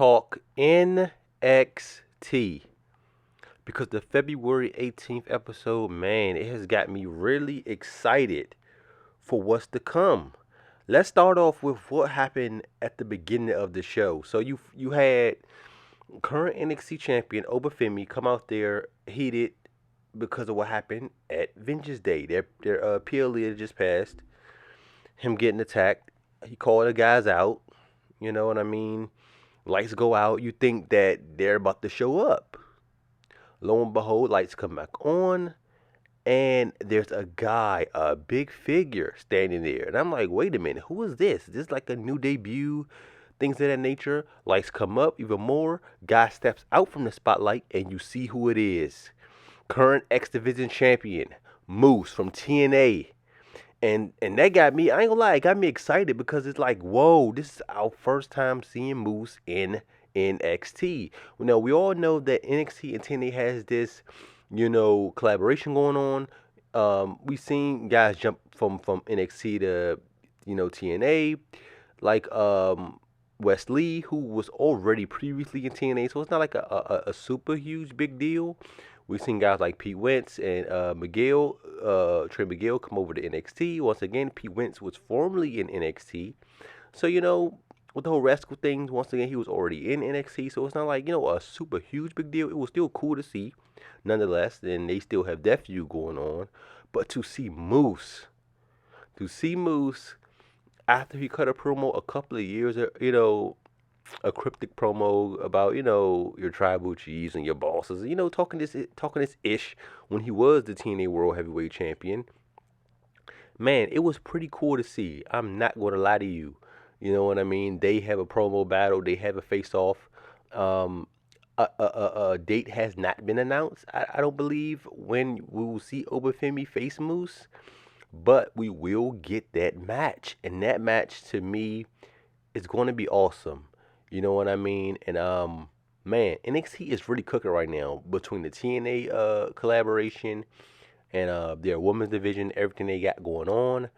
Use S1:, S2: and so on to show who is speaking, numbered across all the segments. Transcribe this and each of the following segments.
S1: talk NXT because the February 18th episode, man, it has got me really excited for what's to come. Let's start off with what happened at the beginning of the show. So you had current NXT champion Obafemi come out there heated because of what happened at Vengeance Day. Their PLE had just passed. Him getting attacked. He called the guys out. You know what I mean? Lights go out. You think that they're about to show up. Lo and behold, lights come back on, and there's a guy, a big figure, standing there. And I'm like, wait a minute, who is this? Is this like a new debut? Things of that nature. Lights come up even more. Guy steps out from the spotlight, and you see who it is. Current X Division champion, Moose from TNA. And that got me, I ain't gonna lie, it got me excited because it's like, whoa, this is our first time seeing Moose in NXT. Now, we all know that NXT and TNA has this, collaboration going on. We've seen guys jump from NXT to, TNA, like Wesley, who was already previously in TNA, so it's not like a super huge big deal. We've seen guys like Pete Wentz and Trey Miguel come over to NXT. Once again, Pete Wentz was formerly in NXT. So, with the whole Rascal thing, once again, he was already in NXT. So it's not like, a super huge big deal. It was still cool to see, nonetheless. And they still have that feud going on. But to see Moose after he cut a promo a couple of years, a cryptic promo about your tribal chiefs and your bosses, talking this ish when he was the TNA World Heavyweight Champion. Man, it was pretty cool to see. I'm not going to lie to you. You know what I mean? They have a promo battle. They have a face off. Um, a date has not been announced. I don't believe when we will see Obafemi face Moose, but we will get that match, and that match to me is going to be awesome. You know what I mean? And man, NXT is really cooking right now between the TNA collaboration and their women's division, everything they got going on,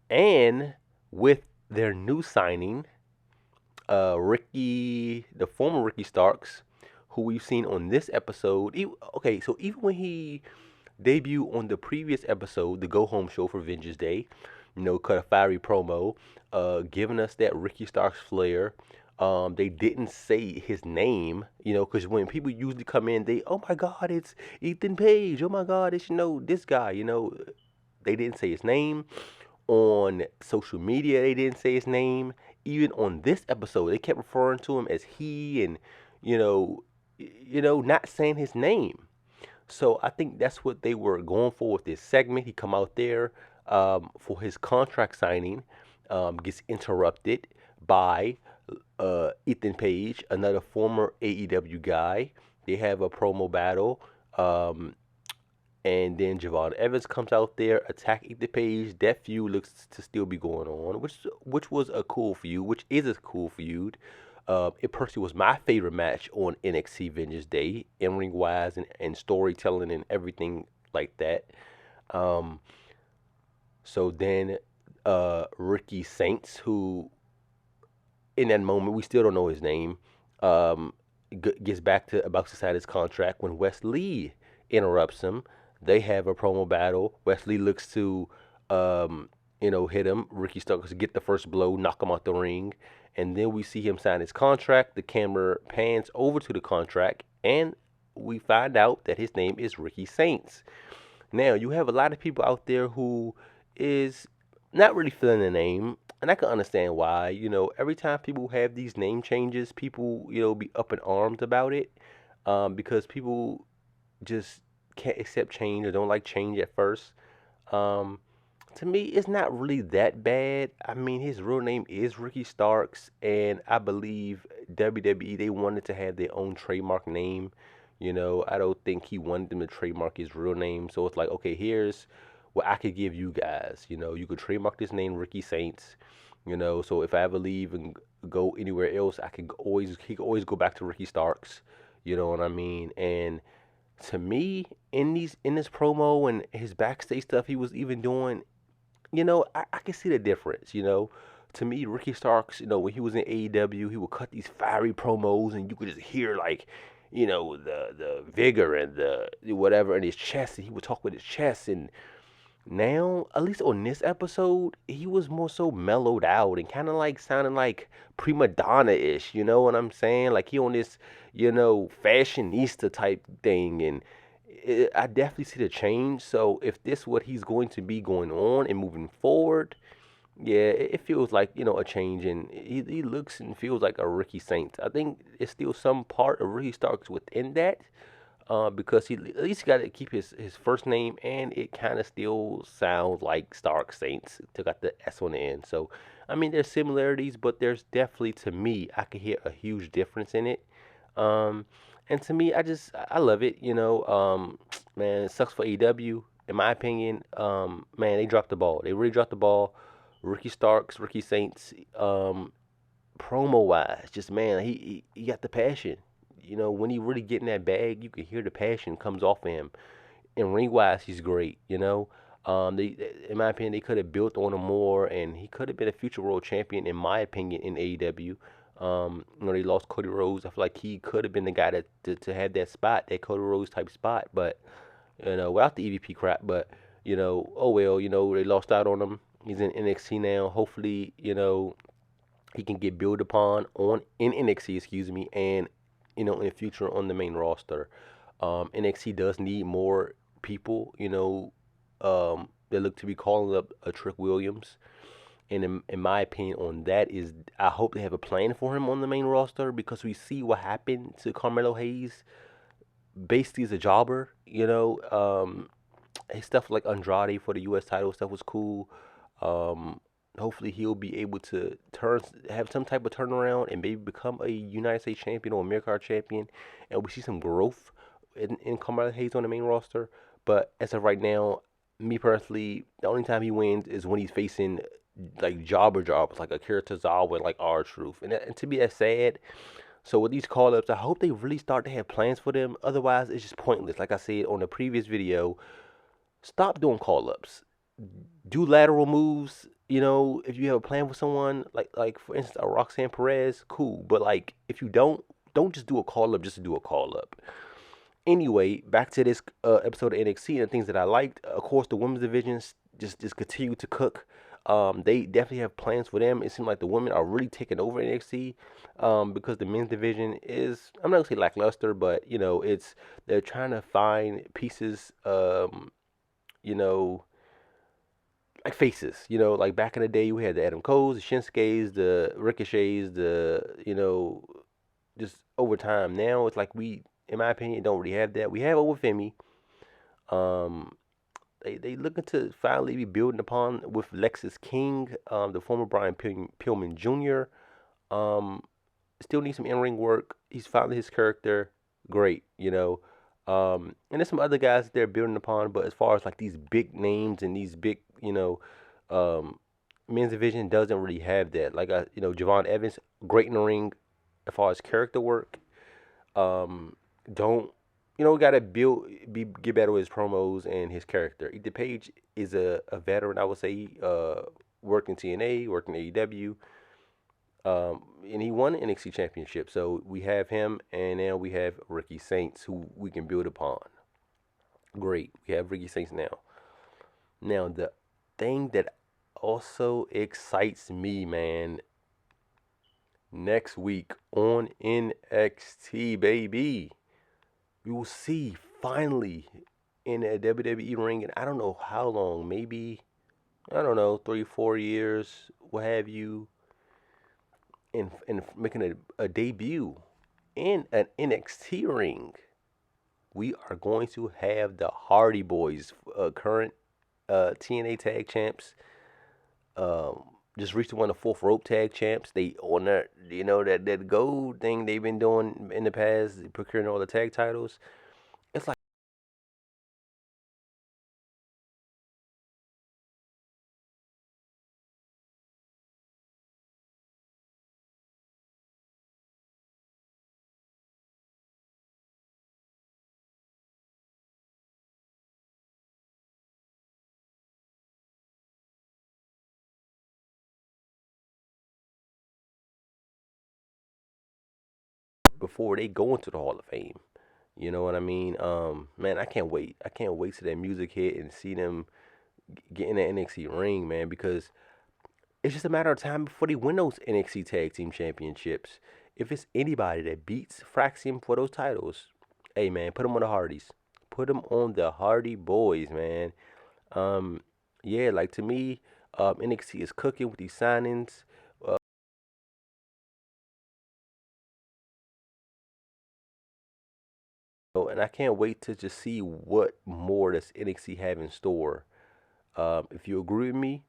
S1: and with their new signing, Ricky, the former Ricky Starks, who we've seen on this episode. Okay, so even when he debuted on the previous episode, the Go Home show for Vengeance Day, cut a fiery promo, giving us that Ricky Starks flair. They didn't say his name, because when people usually come in, oh my God, it's Ethan Page. Oh my God, it's, this guy, They didn't say his name. On social media, they didn't say his name. Even on this episode, they kept referring to him as he and, you know, not saying his name. So I think that's what they were going for with this segment. He come out there for his contract signing, gets interrupted by Ethan Page, another former AEW guy. They have a promo battle. And then Javon Evans comes out there, attack Ethan Page. That feud looks to still be going on, which was a cool feud, which is a cool feud. It personally was my favorite match on NXT Vengeance Day, in ring wise and storytelling and everything like that. Um, so then Ricky Saints, who in that moment we still don't know his name, um, gets back to about to sign his contract when Wes Lee interrupts him. They have a promo battle. Wesley looks to, hit him. Ricky Starks get the first blow, knock him out the ring, and then we see him sign his contract. The camera pans over to the contract, and we find out that his name is Ricky Saints. Now you have a lot of people out there who is not really feeling the name, and I can understand why. Every time people have these name changes, people be up in arms about it, because people just can't accept change or don't like change at first. Um, to me, it's not really that bad. I mean, his real name is Ricky Starks, and I believe WWE, they wanted to have their own trademark name. I don't think he wanted them to trademark his real name. So it's like, okay, here's what I could give you guys. You could trademark this name, Ricky Saints. So if I ever leave and go anywhere else, he could always go back to Ricky Starks. You know what I mean? And to me, in this promo and his backstage stuff he was even doing, I can see the difference. to me, Ricky Starks, when he was in AEW, he would cut these fiery promos, and you could just hear like, the vigor and the whatever in his chest, and he would talk with his chest. And now, at least on this episode, he was more so mellowed out and kind of like sounding like prima donna-ish. You know what I'm saying? Like he on this, fashionista type thing, and I definitely see the change. So if this what he's going to be going on and moving forward, yeah, it feels like, a change, and he looks and feels like a Ricky Saint. I think it's still some part of Ricky Starks within that, because he at least got to keep his first name, and it kind of still sounds like Stark Saints. Took out the S on the end. So, I mean, there's similarities, but there's definitely, to me, I could hear a huge difference in it. Um, and to me, I love it. Man, it sucks for AEW. In my opinion, man, they dropped the ball. They really dropped the ball. Ricky Starks, Ricky Saints, promo wise, just man, he got the passion. When he really get in that bag, you can hear the passion comes off of him. And ring wise, he's great. In my opinion, they could have built on him more, and he could have been a future world champion, in my opinion, in AEW. They lost Cody Rhodes. I feel like he could have been the guy to have that spot, that Cody Rhodes type spot, but without the EVP crap. But oh well. They lost out on him. He's in NXT now. Hopefully, he can get built upon on in NXT, excuse me, and in the future on the main roster. NXT does need more people, that look to be calling up a Trick Williams. And in my opinion on that is, I hope they have a plan for him on the main roster, because we see what happened to Carmelo Hayes basically as a jobber. His stuff like Andrade for the U.S. title stuff was cool. Um, Hopefully he'll be able to have some type of turnaround and maybe become a United States champion or American champion, and we see some growth in Carmelo Hayes on the main roster. But as of right now, me personally, the only time he wins is when he's facing like jobbers like Akira Tozawa and like R-Truth, and to me that's sad. So with these call ups, I hope they really start to have plans for them. Otherwise, it's just pointless. Like I said on the previous video, stop doing call ups. Do lateral moves. If you have a plan with someone, like for instance, a Roxanne Perez, cool. But like, if you don't just do a call up just to do a call up. Anyway, back to this episode of NXT and the things that I liked. Of course, the women's divisions just continue to cook. They definitely have plans for them. It seems like the women are really taking over NXT, because the men's division is, I'm not gonna say lackluster, but they're trying to find pieces. You know, like faces. Like back in the day, we had the Adam Coles, the Shinsuke's, the Ricochets, just over time. Now it's like we, in my opinion, don't really have that. We have Femi. Um, they looking to finally be building upon with Lexus King, the former Brian Pillman Jr. Um, Still needs some in-ring work. He's finally his character. Great. And there's some other guys that they're building upon, but as far as like these big names and these big, um, men's division doesn't really have that. Like, Javon Evans, great in the ring as far as character work. Um, don't, gotta get better with his promos and his character. Ethan Page is a veteran, I would say, worked in TNA, worked in AEW. And he won the NXT championship. So we have him, and now we have Ricky Saints, who we can build upon. Great, we have Ricky Saints now. Now the thing that also excites me, man, next week on NXT, baby, we will see finally in a WWE ring, and I don't know how long, maybe, I don't know, 3, 4 years, what have you, in making a debut in an NXT ring. We are going to have the Hardy Boys, current TNA Tag Champs. Um, just recently won the fourth rope tag champs. They on that, that gold thing they've been doing in the past, procuring all the tag titles. It's like before they go into the Hall of Fame. You know what I mean? Man, I can't wait. I can't wait till that music hit and see them get in the NXT ring, man, because it's just a matter of time before they win those NXT Tag Team Championships. If it's anybody that beats Fraxium for those titles, hey man, put them on the Hardys. Put them on the Hardy Boys, man. Um, yeah, like to me, NXT is cooking with these signings. And I can't wait to just see what more does NXT have in store. If you agree with me,